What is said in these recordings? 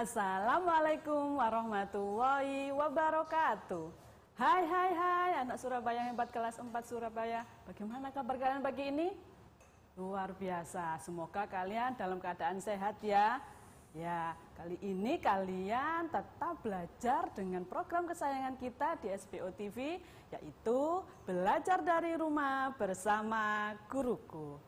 Assalamualaikum warahmatullahi wabarakatuh. Hai anak Surabaya hebat kelas 4 Surabaya. Bagaimana kabar kalian pagi ini? Luar biasa. Semoga kalian dalam keadaan sehat ya. Ya, kali ini kalian tetap belajar dengan program kesayangan kita di SPO TV, yaitu Belajar dari Rumah Bersama Guruku.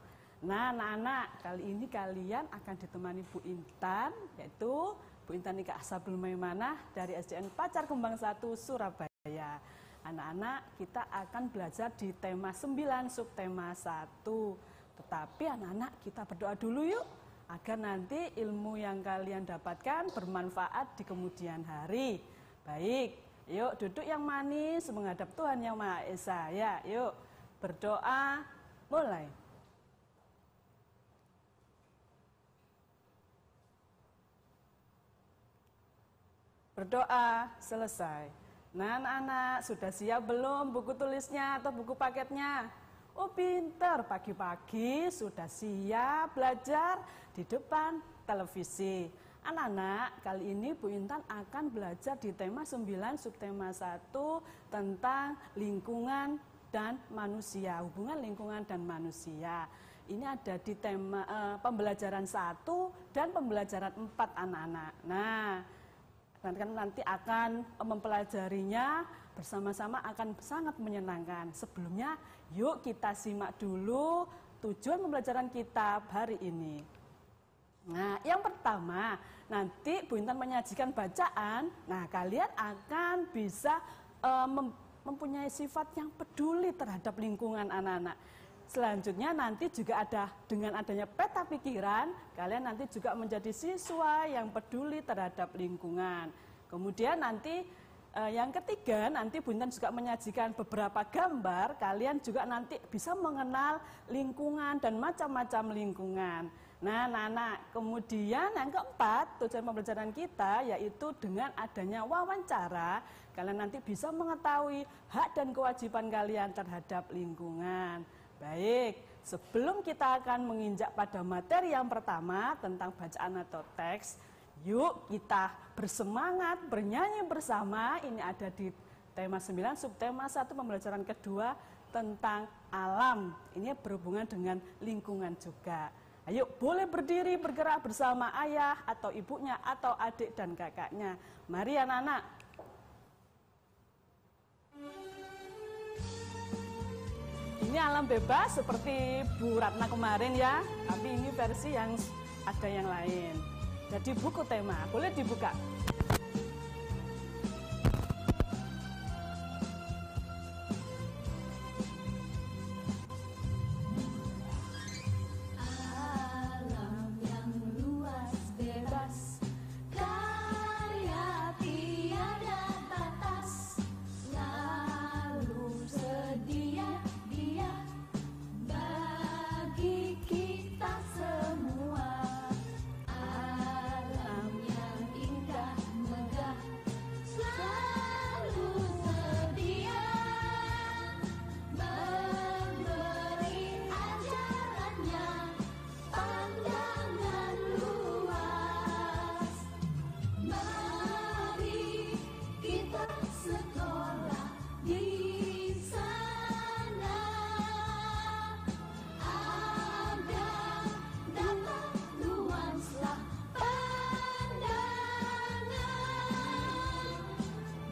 Nah, anak-anak, kali ini kalian akan ditemani Bu Intan, yaitu Bu Intan Nika Ashabul Maimanah dari SDN Pacar Kembang 1 Surabaya. Anak-anak, kita akan belajar di tema 9 subtema 1. Tetapi anak-anak, kita berdoa dulu yuk, agar nanti ilmu yang kalian dapatkan bermanfaat di kemudian hari. Baik, yuk duduk yang manis menghadap Tuhan Yang Maha Esa. Ya, yuk berdoa, mulai. Berdoa selesai. Nah, anak-anak, sudah siap belum buku tulisnya atau buku paketnya? Oh, pinter, pagi-pagi sudah siap belajar di depan televisi. Anak-anak, kali ini Bu Intan akan belajar di tema 9 subtema 1 tentang lingkungan dan manusia, hubungan lingkungan dan manusia. Ini ada di tema pembelajaran 1 dan pembelajaran 4 anak-anak. Nah, nanti akan mempelajarinya bersama-sama, akan sangat menyenangkan. Sebelumnya, yuk kita simak dulu tujuan pembelajaran kita hari ini. Nah, yang pertama, nanti Bu Intan menyajikan bacaan. Nah, kalian akan bisa mempunyai sifat yang peduli terhadap lingkungan anak-anak. Selanjutnya nanti juga ada, dengan adanya peta pikiran, kalian nanti juga menjadi siswa yang peduli terhadap lingkungan. Kemudian nanti yang ketiga, nanti Bu Intan juga menyajikan beberapa gambar, kalian juga nanti bisa mengenal lingkungan dan macam-macam lingkungan. Nah, anak-anak, kemudian yang keempat, tujuan pembelajaran kita yaitu dengan adanya wawancara, kalian nanti bisa mengetahui hak dan kewajiban kalian terhadap lingkungan. Baik, sebelum kita akan menginjak pada materi yang pertama tentang bacaan atau teks, yuk kita bersemangat bernyanyi bersama. Ini ada di tema 9 subtema 1 pembelajaran kedua tentang alam. Ini berhubungan dengan lingkungan juga. Ayo, boleh berdiri bergerak bersama ayah atau ibunya atau adik dan kakaknya. Mari anak-anak. Ini alam bebas seperti Bu Ratna kemarin ya, tapi ini versi yang ada yang lain. Jadi buku tema, boleh dibuka. Alam yang luas bebas, karya tiada batas, lalu sedia bagi kita semua. Alam yang indah megah, selalu sedia memberi ajarannya, pandangan luas. Mari kita sekolah di sana, agar dapat luaslah pandangan.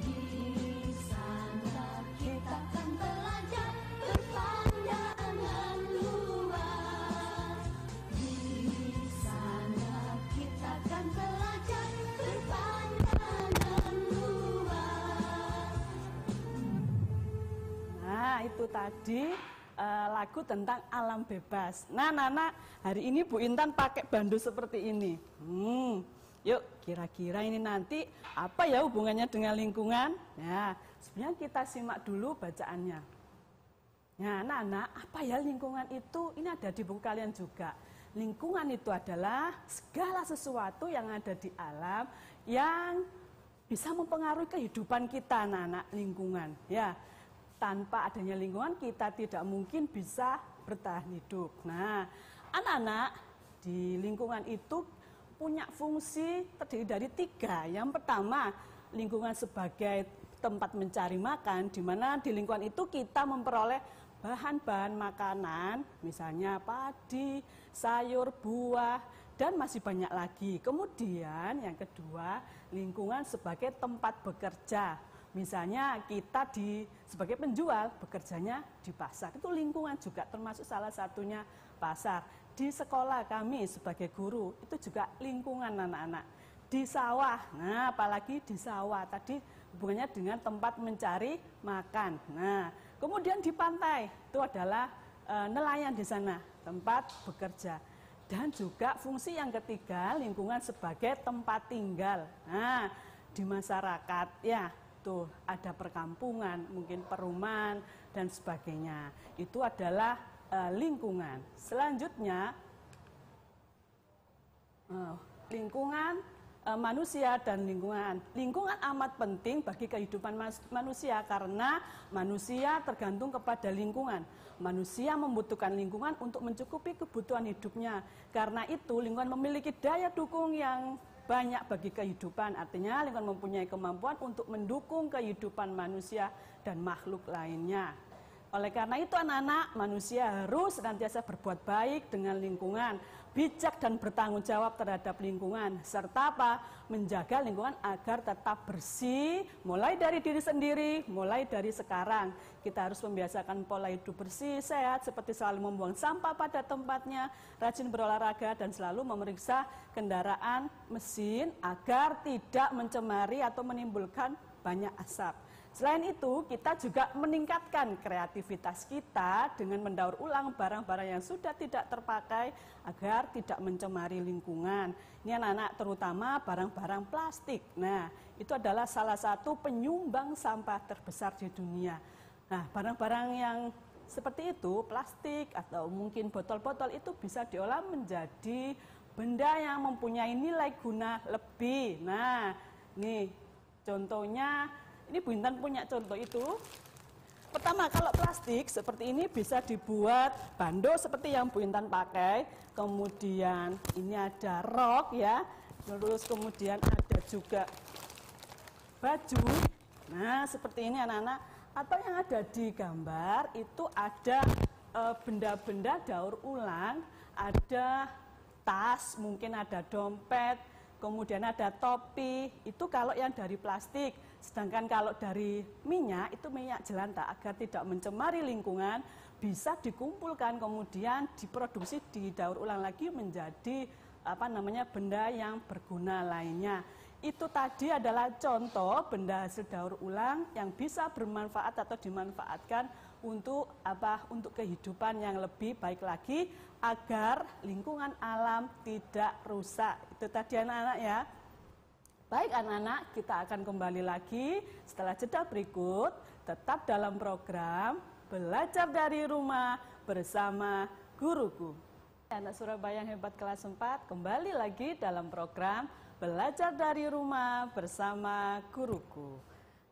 Di sana kita akan belajar berpandangan luas. Di sana kita akan belajar berpandangan luas. Nah, itu tadi lagu tentang alam bebas. Nah, anak-anak, hari ini Bu Intan pakai bandu seperti ini. Yuk, kira-kira ini nanti apa ya hubungannya dengan lingkungan? Nah, sebenarnya kita simak dulu bacaannya. Nah, anak-anak, apa ya lingkungan itu? Ini ada di buku kalian juga. Lingkungan itu adalah segala sesuatu yang ada di alam yang bisa mempengaruhi kehidupan kita, anak-anak. Lingkungan, ya. Tanpa adanya lingkungan kita tidak mungkin bisa bertahan hidup. Nah, anak-anak, di lingkungan itu punya fungsi terdiri dari 3. Yang pertama, lingkungan sebagai tempat mencari makan, di mana di lingkungan itu kita memperoleh bahan-bahan makanan, misalnya padi, sayur, buah, dan masih banyak lagi. Kemudian yang kedua, lingkungan sebagai tempat bekerja. Misalnya kita sebagai penjual, bekerjanya di pasar. Itu lingkungan juga termasuk salah satunya pasar. Di sekolah kami sebagai guru, itu juga lingkungan anak-anak. Di sawah, nah apalagi di sawah, tadi hubungannya dengan tempat mencari makan. Nah, kemudian di pantai, itu adalah nelayan di sana, tempat bekerja. Dan juga fungsi yang ketiga, lingkungan sebagai tempat tinggal. Nah, di masyarakat, ya, tuh ada perkampungan, mungkin perumahan, dan sebagainya. Itu adalah lingkungan. Selanjutnya, lingkungan manusia dan lingkungan. Lingkungan amat penting bagi kehidupan manusia karena manusia tergantung kepada lingkungan. Manusia membutuhkan lingkungan untuk mencukupi kebutuhan hidupnya. Karena itu lingkungan memiliki daya dukung yang banyak bagi kehidupan. Artinya lingkungan mempunyai kemampuan untuk mendukung kehidupan manusia dan makhluk lainnya. Oleh karena itu anak-anak, manusia harus senantiasa berbuat baik dengan lingkungan, bijak dan bertanggung jawab terhadap lingkungan, serta menjaga lingkungan agar tetap bersih, mulai dari diri sendiri, mulai dari sekarang. Kita harus membiasakan pola hidup bersih, sehat, seperti selalu membuang sampah pada tempatnya, rajin berolahraga, dan selalu memeriksa kendaraan mesin agar tidak mencemari atau menimbulkan banyak asap. Selain itu, kita juga meningkatkan kreativitas kita dengan mendaur ulang barang-barang yang sudah tidak terpakai agar tidak mencemari lingkungan. Ini anak-anak terutama barang-barang plastik. Nah, itu adalah salah satu penyumbang sampah terbesar di dunia. Nah, barang-barang yang seperti itu, plastik atau mungkin botol-botol itu bisa diolah menjadi benda yang mempunyai nilai guna lebih. Nah, nih contohnya. Ini Bu Intan punya contoh itu. Pertama, kalau plastik seperti ini bisa dibuat bando seperti yang Bu Intan pakai. Kemudian ini ada rok ya. Terus kemudian ada juga baju. Nah, seperti ini anak-anak. Atau yang ada di gambar itu ada benda-benda daur ulang. Ada tas, mungkin ada dompet. Kemudian ada topi. Itu kalau yang dari plastik. Sedangkan kalau dari minyak, itu minyak jelantah agar tidak mencemari lingkungan, bisa dikumpulkan kemudian diproduksi, didaur ulang lagi menjadi benda yang berguna lainnya. Itu tadi adalah contoh benda hasil daur ulang yang bisa bermanfaat atau dimanfaatkan untuk untuk kehidupan yang lebih baik lagi agar lingkungan alam tidak rusak. Itu tadi anak-anak ya. Baik anak-anak, kita akan kembali lagi setelah jeda berikut, tetap dalam program Belajar dari Rumah bersama Guruku. Anak Surabaya yang hebat kelas 4, kembali lagi dalam program Belajar dari Rumah bersama Guruku.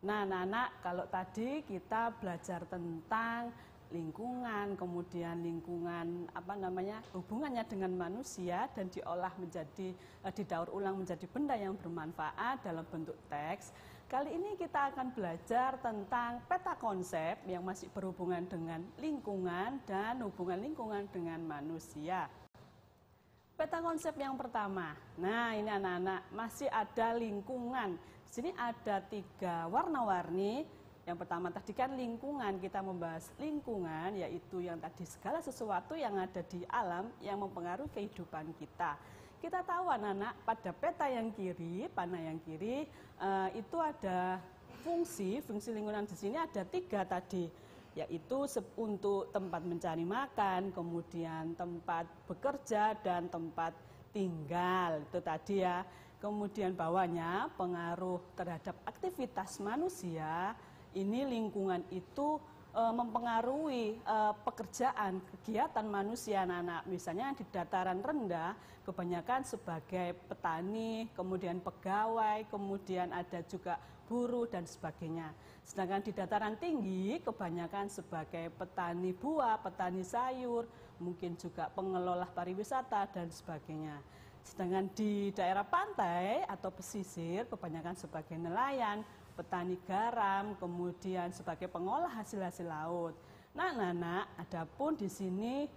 Nah anak-anak, kalau tadi kita belajar tentang lingkungan, kemudian lingkungan hubungannya dengan manusia dan diolah menjadi didaur ulang menjadi benda yang bermanfaat dalam bentuk teks. Kali ini kita akan belajar tentang peta konsep yang masih berhubungan dengan lingkungan dan hubungan lingkungan dengan manusia. Peta konsep yang pertama. Nah, ini anak-anak masih ada lingkungan. Di sini ada 3 warna-warni. Yang pertama tadi kan lingkungan, kita membahas lingkungan, yaitu yang tadi segala sesuatu yang ada di alam yang mempengaruhi kehidupan kita. Kita tahu anak-anak pada peta yang kiri, panah yang kiri, itu ada fungsi lingkungan di sini ada 3 tadi, yaitu untuk tempat mencari makan, kemudian tempat bekerja, dan tempat tinggal, itu tadi ya. Kemudian bawahnya pengaruh terhadap aktivitas manusia. Ini lingkungan itu mempengaruhi pekerjaan, kegiatan manusia anak-anak. Misalnya di dataran rendah kebanyakan sebagai petani, kemudian pegawai, kemudian ada juga buruh dan sebagainya. Sedangkan di dataran tinggi kebanyakan sebagai petani buah, petani sayur, mungkin juga pengelola pariwisata dan sebagainya. Sedangkan di daerah pantai atau pesisir kebanyakan sebagai nelayan, petani garam, kemudian sebagai pengolah hasil-hasil laut. Nah, anak-anak, adapun di sini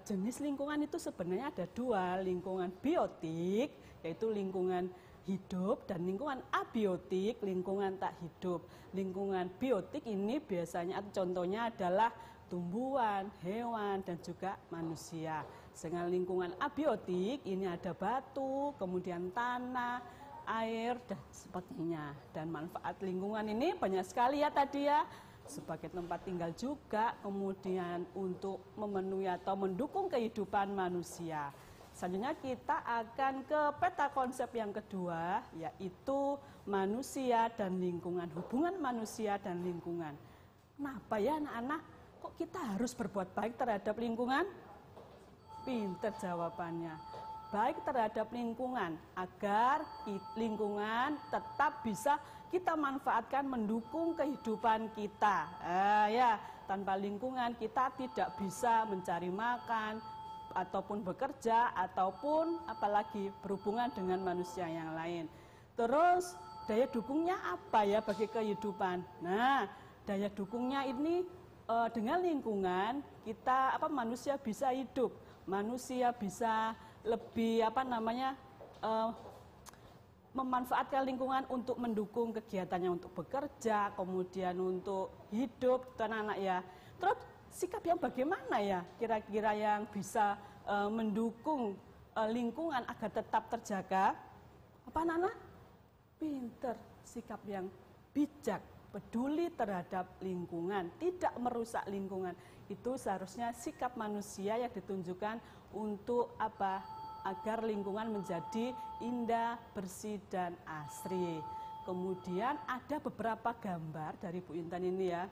jenis lingkungan itu sebenarnya ada dua, lingkungan biotik, yaitu lingkungan hidup, dan lingkungan abiotik, lingkungan tak hidup. Lingkungan biotik ini biasanya contohnya adalah tumbuhan, hewan, dan juga manusia. Dengan lingkungan abiotik ini ada batu, kemudian tanah, air, dan sebagainya. Dan manfaat lingkungan ini banyak sekali ya tadi ya, sebagai tempat tinggal juga, kemudian untuk memenuhi atau mendukung kehidupan manusia. Selanjutnya kita akan ke peta konsep yang kedua, yaitu manusia dan lingkungan, hubungan manusia dan lingkungan. Kenapa ya anak-anak, kok kita harus berbuat baik terhadap lingkungan? Pinter jawabannya. Baik terhadap lingkungan, agar lingkungan tetap bisa kita manfaatkan mendukung kehidupan kita. Ya, tanpa lingkungan kita tidak bisa mencari makan, ataupun bekerja, ataupun apalagi berhubungan dengan manusia yang lain. Terus daya dukungnya apa ya bagi kehidupan? Nah, daya dukungnya ini dengan lingkungan kita manusia bisa hidup, manusia bisa lebih memanfaatkan lingkungan untuk mendukung kegiatannya untuk bekerja, kemudian untuk hidup, anak-anak ya. Terus sikap yang bagaimana ya kira-kira yang bisa mendukung lingkungan agar tetap terjaga? Apa anak-anak? Pinter, sikap yang bijak, peduli terhadap lingkungan, tidak merusak lingkungan. Itu seharusnya sikap manusia yang ditunjukkan untuk apa? Agar lingkungan menjadi indah, bersih, dan asri. Kemudian ada beberapa gambar dari Bu Intan ini ya.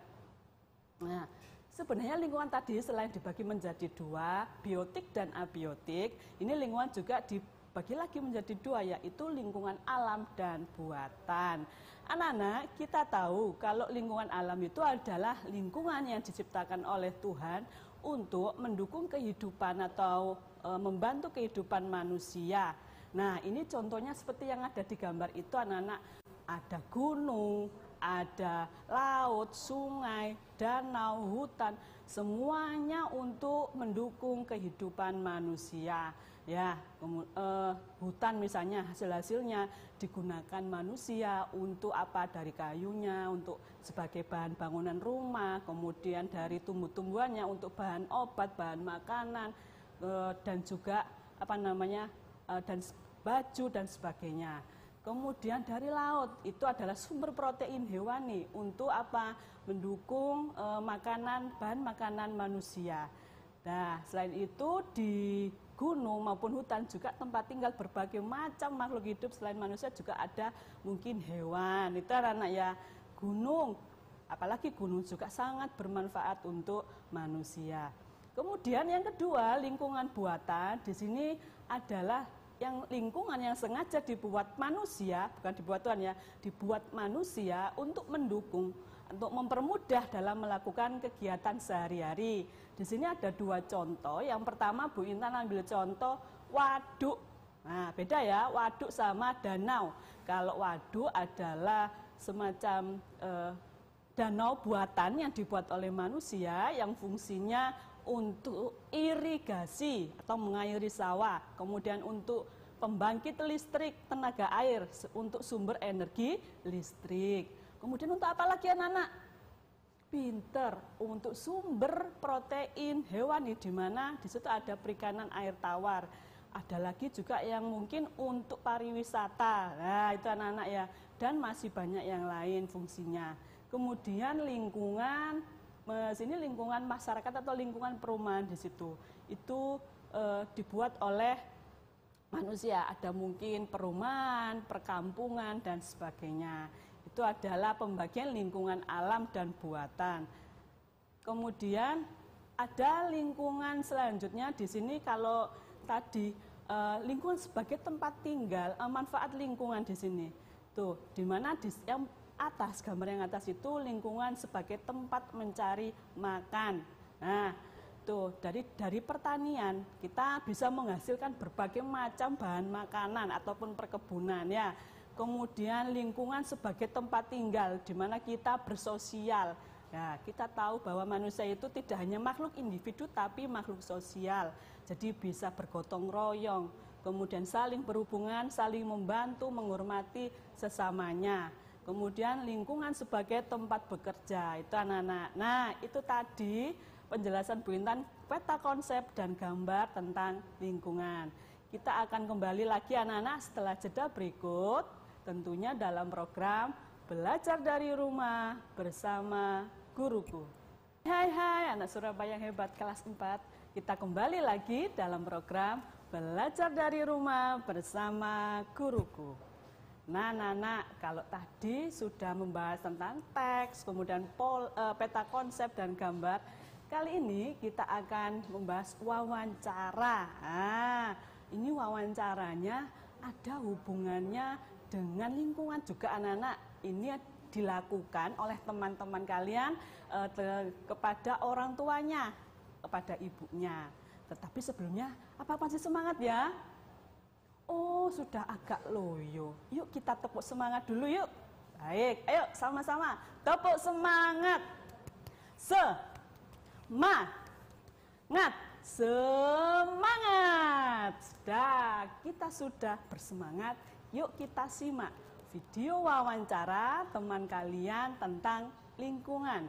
Nah, sebenarnya lingkungan tadi selain dibagi menjadi dua, biotik dan abiotik, ini lingkungan juga dibagi lagi menjadi dua, yaitu lingkungan alam dan buatan. Anak-anak, kita tahu kalau lingkungan alam itu adalah lingkungan yang diciptakan oleh Tuhan untuk mendukung kehidupan atau membantu kehidupan manusia. Nah, ini contohnya seperti yang ada di gambar itu anak-anak. Ada gunung, ada laut, sungai, danau, hutan, semuanya untuk mendukung kehidupan manusia. Ya, hutan misalnya hasil-hasilnya digunakan manusia untuk apa? Dari kayunya untuk sebagai bahan bangunan rumah, kemudian dari tumbuh-tumbuhannya untuk bahan obat, bahan makanan, dan juga dan baju dan sebagainya. Kemudian dari laut itu adalah sumber protein hewani untuk apa? Mendukung bahan makanan manusia. Nah, selain itu di gunung maupun hutan juga tempat tinggal berbagai macam makhluk hidup selain manusia juga ada mungkin hewan. Itu anak-anak ya, gunung, apalagi gunung juga sangat bermanfaat untuk manusia. Kemudian yang kedua, lingkungan buatan. Di sini adalah lingkungan yang sengaja dibuat manusia, bukan dibuat Tuhan ya, dibuat manusia untuk mendukung, untuk mempermudah dalam melakukan kegiatan sehari-hari. Di sini ada dua contoh. Yang pertama Bu Intan ambil contoh waduk. Nah, beda ya, waduk sama danau. Kalau waduk adalah semacam danau buatan yang dibuat oleh manusia yang fungsinya untuk irigasi atau mengairi sawah, kemudian untuk pembangkit listrik tenaga air untuk sumber energi listrik. Kemudian untuk apa lagi anak-anak? Pinter, untuk sumber protein hewani, di mana di situ ada perikanan air tawar. Ada lagi juga yang mungkin untuk pariwisata. Nah, itu anak-anak ya, dan masih banyak yang lain fungsinya. Kemudian lingkungan masyarakat atau lingkungan perumahan di situ itu dibuat oleh manusia. Ada mungkin perumahan, perkampungan dan sebagainya. Itu adalah pembagian lingkungan alam dan buatan. Kemudian ada lingkungan selanjutnya di sini. Kalau tadi lingkungan sebagai tempat tinggal, manfaat lingkungan di sini tuh, di mana yang atas, gambar yang atas itu lingkungan sebagai tempat mencari makan. Nah, itu dari pertanian kita bisa menghasilkan berbagai macam bahan makanan ataupun perkebunan ya. Kemudian lingkungan sebagai tempat tinggal di mana kita bersosial. Ya, kita tahu bahwa manusia itu tidak hanya makhluk individu tapi makhluk sosial. Jadi bisa bergotong royong, kemudian saling berhubungan, saling membantu, menghormati sesamanya. Kemudian lingkungan sebagai tempat bekerja, itu anak-anak. Nah, itu tadi penjelasan Bu Intan, peta konsep dan gambar tentang lingkungan. Kita akan kembali lagi anak-anak setelah jeda berikut, tentunya dalam program Belajar dari Rumah bersama Guruku. Hai anak Surabaya yang hebat kelas 4. Kita kembali lagi dalam program Belajar dari Rumah bersama Guruku. Nah, kalau tadi sudah membahas tentang teks, kemudian peta konsep dan gambar, kali ini kita akan membahas wawancara. Nah, ini wawancaranya ada hubungannya dengan lingkungan juga anak-anak. Ini dilakukan oleh teman-teman kalian kepada orang tuanya, kepada ibunya. Tetapi sebelumnya, apa masih semangat ya? Oh, sudah agak loyo. Yuk kita tepuk semangat dulu yuk. Baik, ayo sama-sama tepuk semangat. Semangat. Kita sudah bersemangat. Yuk kita simak video wawancara teman kalian tentang lingkungan.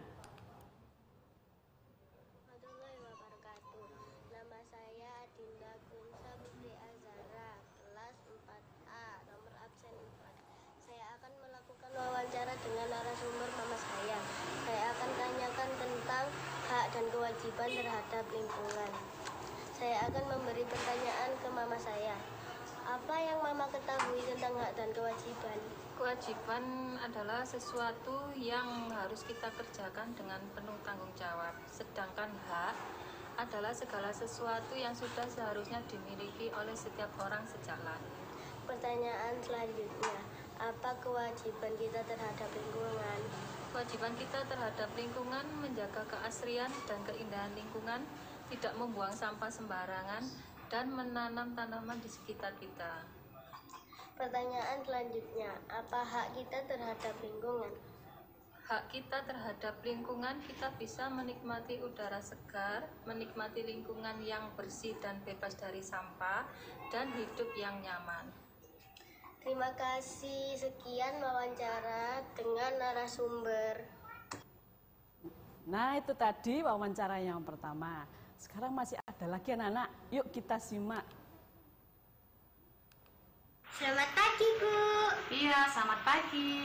Warahmatullahi wabarakatuh. Nama saya Dinda Kunsa Putri Azhara, kelas 4A, nomor absen 4. Saya akan melakukan wawancara dengan narasumber mama saya. Saya akan tanyakan tentang hak dan kewajiban terhadap lingkungan. Saya akan memberi pertanyaan ke mama saya. Apa yang mama ketahui tentang hak dan kewajiban? Kewajiban adalah sesuatu yang harus kita kerjakan dengan penuh tanggung jawab. Sedangkan hak adalah segala sesuatu yang sudah seharusnya dimiliki oleh setiap orang sejak lahir. Pertanyaan selanjutnya, apa kewajiban kita terhadap lingkungan? Kewajiban kita terhadap lingkungan menjaga keasrian dan keindahan lingkungan, tidak membuang sampah sembarangan, dan menanam tanaman di sekitar kita. Pertanyaan selanjutnya, apa hak kita terhadap lingkungan? Hak kita terhadap lingkungan, kita bisa menikmati udara segar, menikmati lingkungan yang bersih dan bebas dari sampah, dan hidup yang nyaman. Terima kasih, sekian wawancara dengan narasumber. Nah, itu tadi wawancara yang pertama. Sekarang masih ada lagi anak-anak. Yuk kita simak. Selamat pagi, Bu. Iya, selamat pagi.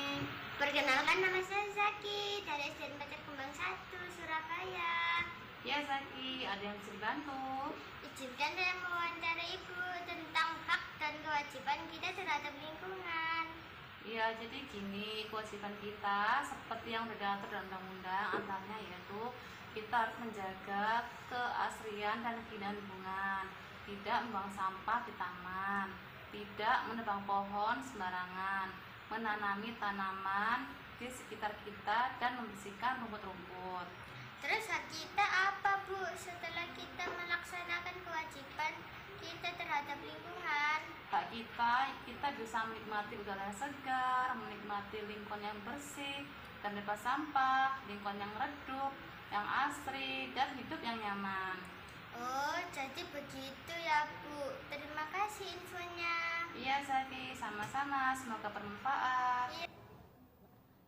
Perkenalkan, nama saya Zaki dari SDN Pacar Kembang 1, Surabaya. Ya, Zaki, ada yang bisa dibantu? Izinkan saya mewawancara Ibu tentang hak dan kewajiban kita terhadap lingkungan. Iya, jadi gini, kewajiban kita seperti yang sudah diatur dalam undang-undang, antaranya yaitu kita harus menjaga keasrian dan keindahan lingkungan, tidak membuang sampah di taman, tidak menebang pohon sembarangan, menanami tanaman di sekitar kita, dan membersihkan rumput-rumput. Terus hak kita apa, Bu, setelah kita melaksanakan kewajiban kita terhadap lingkungan? Hak kita bisa menikmati udara yang segar, menikmati lingkungan yang bersih dan bebas sampah, lingkungan yang redup, yang asri, dan hidup yang nyaman. Oh, jadi begitu ya, Bu. Terima kasih infonya. Iya, Zaki, sama-sama. Semoga bermanfaat.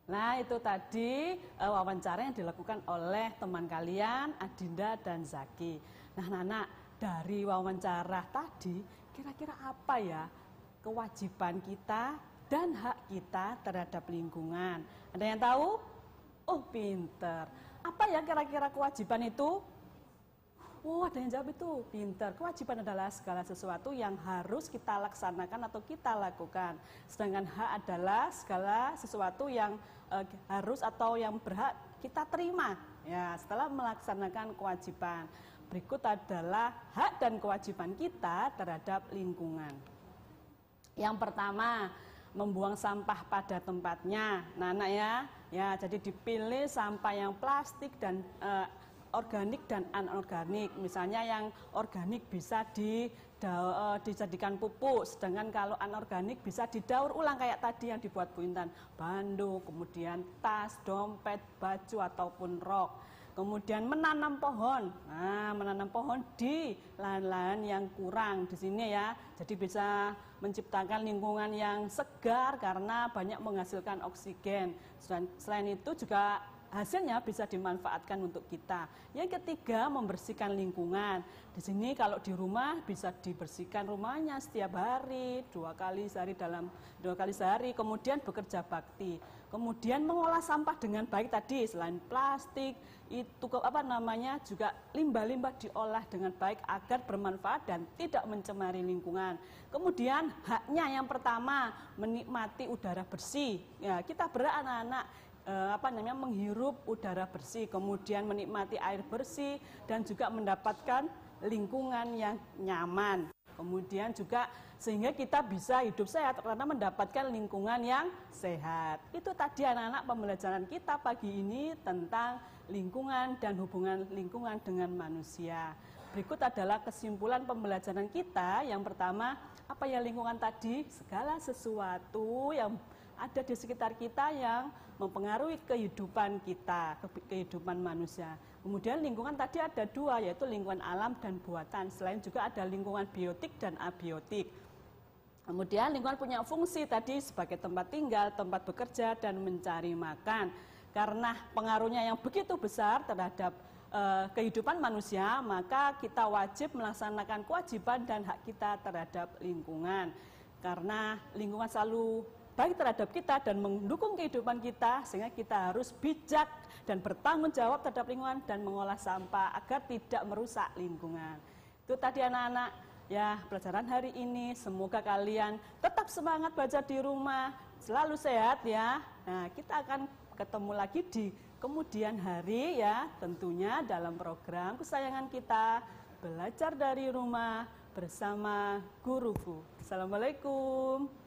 Nah, itu tadi wawancara yang dilakukan oleh teman kalian, Adinda dan Zaki. Nah, anak, dari wawancara tadi, kira-kira apa ya kewajiban kita dan hak kita terhadap lingkungan? Ada yang tahu? Oh, pinter. Apa ya kira-kira kewajiban itu? Oh, ada yang jawab itu, pinter. Kewajiban adalah segala sesuatu yang harus kita laksanakan atau kita lakukan. Sedangkan hak adalah segala sesuatu yang harus atau yang berhak kita terima. Ya, setelah melaksanakan kewajiban. Berikut adalah hak dan kewajiban kita terhadap lingkungan. Yang pertama, membuang sampah pada tempatnya. Nah, anak ya, jadi dipilih sampah yang plastik dan organik dan anorganik. Misalnya yang organik bisa dijadikan pupuk, sedangkan kalau anorganik bisa didaur ulang kayak tadi yang dibuat Bu Intan. Bandung, kemudian tas, dompet, baju ataupun rok. Kemudian menanam pohon. Nah, menanam pohon di lahan-lahan yang kurang di sini ya. Jadi bisa menciptakan lingkungan yang segar karena banyak menghasilkan oksigen. Selain itu juga hasilnya bisa dimanfaatkan untuk kita. Yang ketiga, membersihkan lingkungan. Di sini kalau di rumah bisa dibersihkan rumahnya setiap hari, 2 kali sehari, kemudian bekerja bakti. Kemudian mengolah sampah dengan baik tadi, selain plastik, itu juga limbah-limbah diolah dengan baik agar bermanfaat dan tidak mencemari lingkungan. Kemudian haknya yang pertama, menikmati udara bersih. Ya, kita berhak anak-anak menghirup udara bersih, kemudian menikmati air bersih dan juga mendapatkan lingkungan yang nyaman. Kemudian juga sehingga kita bisa hidup sehat karena mendapatkan lingkungan yang sehat. Itu tadi anak-anak pembelajaran kita pagi ini tentang lingkungan dan hubungan lingkungan dengan manusia. Berikut adalah kesimpulan pembelajaran kita. Yang pertama, apa ya lingkungan tadi? Segala sesuatu yang ada di sekitar kita yang mempengaruhi kehidupan kita, kehidupan manusia. Kemudian lingkungan tadi ada 2, yaitu lingkungan alam dan buatan. Selain juga ada lingkungan biotik dan abiotik. Kemudian lingkungan punya fungsi tadi sebagai tempat tinggal, tempat bekerja, dan mencari makan. Karena pengaruhnya yang begitu besar terhadap kehidupan manusia, maka kita wajib melaksanakan kewajiban dan hak kita terhadap lingkungan. Karena lingkungan selalu baik terhadap kita dan mendukung kehidupan kita, sehingga kita harus bijak dan bertanggung jawab terhadap lingkungan dan mengolah sampah agar tidak merusak lingkungan. Itu tadi anak-anak ya pelajaran hari ini. Semoga kalian tetap semangat belajar di rumah, selalu sehat ya. Nah, kita akan ketemu lagi di kemudian hari ya, tentunya dalam program kesayangan kita, belajar dari rumah bersama guruku. Assalamualaikum.